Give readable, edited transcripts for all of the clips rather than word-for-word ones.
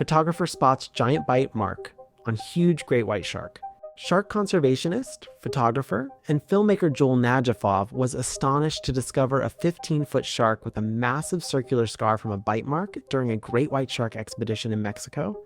photographer spots giant bite mark on huge great white shark. Shark conservationist, photographer, and filmmaker Joel Najafov was astonished to discover a 15-foot shark with a massive circular scar from a bite mark during a great white shark expedition in Mexico.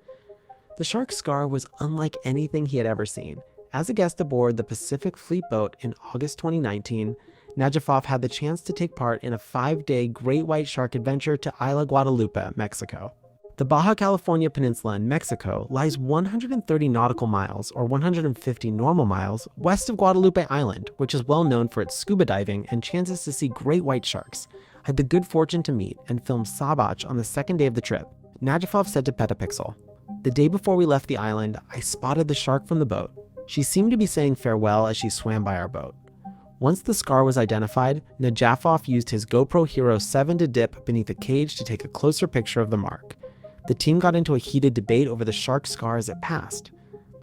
The shark's scar was unlike anything he had ever seen. As a guest aboard the Pacific Fleet boat in August 2019, Najafov had the chance to take part in a 5-day great white shark adventure to Isla Guadalupe, Mexico. The Baja California Peninsula in Mexico lies 130 nautical miles, or 150 normal miles, west of Guadalupe Island, which is well known for its scuba diving and chances to see great white sharks. I had the good fortune to meet and film Sabach on the second day of the trip. Najafov said to Petapixel, "The day before we left the island, I spotted the shark from the boat. She seemed to be saying farewell as she swam by our boat." Once the scar was identified, Najafov used his GoPro Hero 7 to dip beneath a cage to take a closer picture of the mark. The team got into a heated debate over the shark's scar as it passed.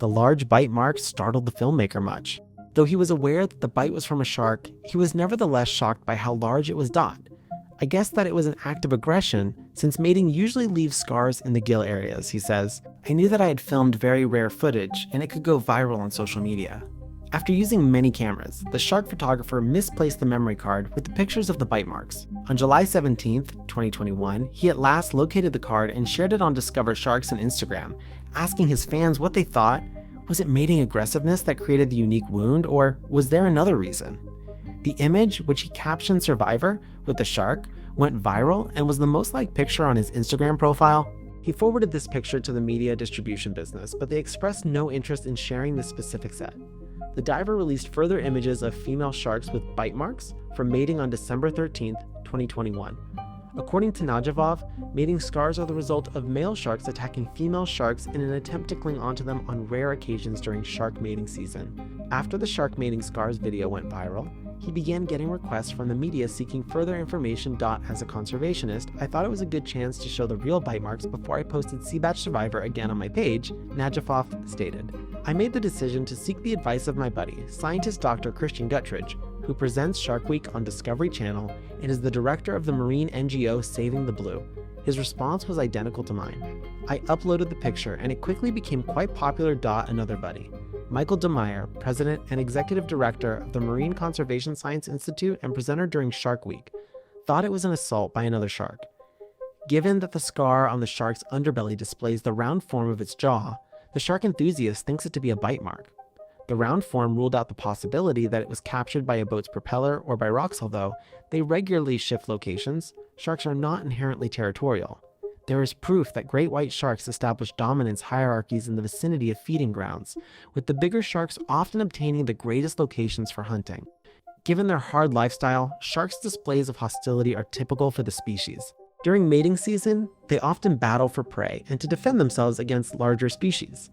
The large bite mark startled the filmmaker much. Though he was aware that the bite was from a shark, he was nevertheless shocked by how large it was. "I guess that it was an act of aggression, since mating usually leaves scars in the gill areas," he says. "I knew that I had filmed very rare footage and it could go viral on social media." After using many cameras, the shark photographer misplaced the memory card with the pictures of the bite marks. On July 17, 2021, he at last located the card and shared it on Discover Sharks on Instagram, asking his fans what they thought. Was it mating aggressiveness that created the unique wound, or was there another reason? The image, which he captioned Survivor with the shark, went viral and was the most liked picture on his Instagram profile. He forwarded this picture to the media distribution business, but they expressed no interest in sharing this specific set. The diver released further images of female sharks with bite marks from mating on December 13, 2021. According to Najafov, mating scars are the result of male sharks attacking female sharks in an attempt to cling onto them on rare occasions during shark mating season. After the shark mating scars video went viral, he began getting requests from the media seeking further information. As a conservationist, I thought it was a good chance to show the real bite marks before I posted Seabatch Survivor again on my page, Najafov stated. "I made the decision to seek the advice of my buddy, scientist Dr. Christian Guttridge, who presents Shark Week on Discovery Channel and is the director of the marine NGO Saving the Blue. His response was identical to mine. I uploaded the picture and it quickly became quite popular. Another buddy, Michael DeMeyer, president and executive director of the Marine Conservation Science Institute and presenter during Shark Week, thought it was an assault by another shark. Given that the scar on the shark's underbelly displays the round form of its jaw, the shark enthusiast thinks it to be a bite mark. The round form ruled out the possibility that it was captured by a boat's propeller or by rocks, although they regularly shift locations. Sharks are not inherently territorial. There is proof that great white sharks establish dominance hierarchies in the vicinity of feeding grounds, with the bigger sharks often obtaining the greatest locations for hunting. Given their hard lifestyle, sharks' displays of hostility are typical for the species. During mating season, they often battle for prey and to defend themselves against larger species.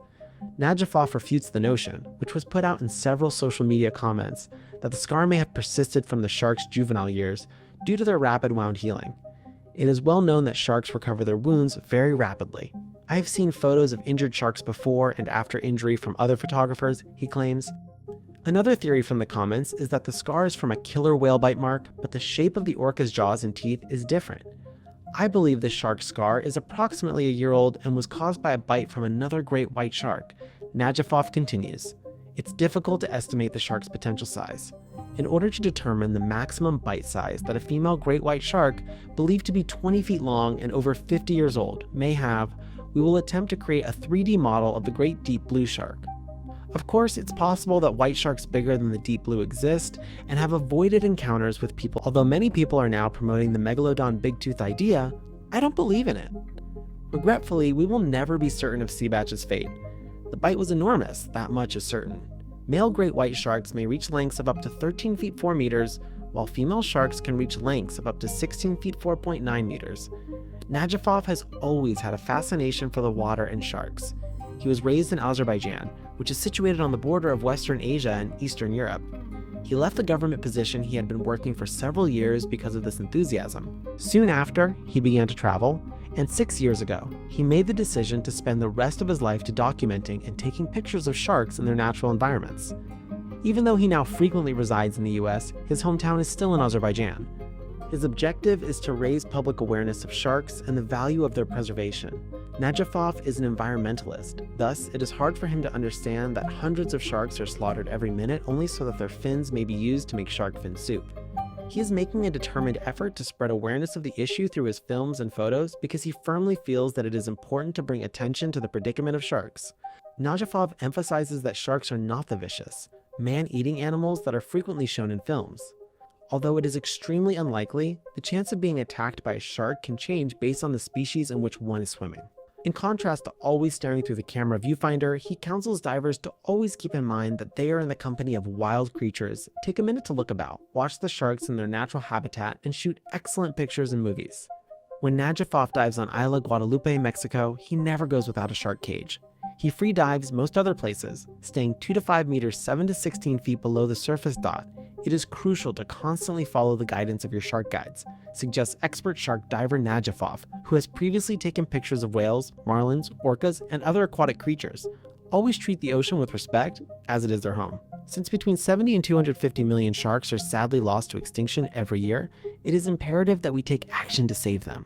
Najafov refutes the notion, which was put out in several social media comments, that the scar may have persisted from the shark's juvenile years due to their rapid wound healing. It is well known that sharks recover their wounds very rapidly. I have seen photos of injured sharks before and after injury from other photographers, he claims. Another theory from the comments is that the scar is from a killer whale bite mark, but the shape of the orca's jaws and teeth is different. I believe the shark's scar is approximately a year old and was caused by a bite from another great white shark. Najafov continues, "It's difficult to estimate the shark's potential size. In order to determine the maximum bite size that a female great white shark, believed to be 20 feet long and over 50 years old, may have, we will attempt to create a 3D model of the great deep blue shark. Of course, it's possible that white sharks bigger than the deep blue exist and have avoided encounters with people. Although many people are now promoting the Megalodon big tooth idea, I don't believe in it. Regretfully, we will never be certain of Seabatch's fate. The bite was enormous, that much is certain. Male great white sharks may reach lengths of up to 13 feet 4 meters, while female sharks can reach lengths of up to 16 feet 4.9 meters. Najafov has always had a fascination for the water and sharks. He was raised in Azerbaijan, which is situated on the border of Western Asia and Eastern Europe. He left the government position he had been working for several years because of this enthusiasm. Soon after, he began to travel, and 6 years ago, he made the decision to spend the rest of his life documenting and taking pictures of sharks in their natural environments. Even though he now frequently resides in the US, his hometown is still in Azerbaijan. His objective is to raise public awareness of sharks and the value of their preservation. Najafov is an environmentalist, thus it is hard for him to understand that hundreds of sharks are slaughtered every minute only so that their fins may be used to make shark fin soup. He is making a determined effort to spread awareness of the issue through his films and photos because he firmly feels that it is important to bring attention to the predicament of sharks. Najafov emphasizes that sharks are not the vicious, man-eating animals that are frequently shown in films. Although it is extremely unlikely, the chance of being attacked by a shark can change based on the species in which one is swimming. In contrast to always staring through the camera viewfinder, he counsels divers to always keep in mind that they are in the company of wild creatures, take a minute to look about, watch the sharks in their natural habitat, and shoot excellent pictures and movies. When Najafov dives on Isla Guadalupe, Mexico, he never goes without a shark cage. He free dives most other places, staying 2 to 5 meters 7 to 16 feet below the surface dot. It is crucial to constantly follow the guidance of your shark guides, suggests expert shark diver Najafov, who has previously taken pictures of whales, marlins, orcas, and other aquatic creatures. Always treat the ocean with respect, as it is their home. Since between 70 and 250 million sharks are sadly lost to extinction every year, it is imperative that we take action to save them.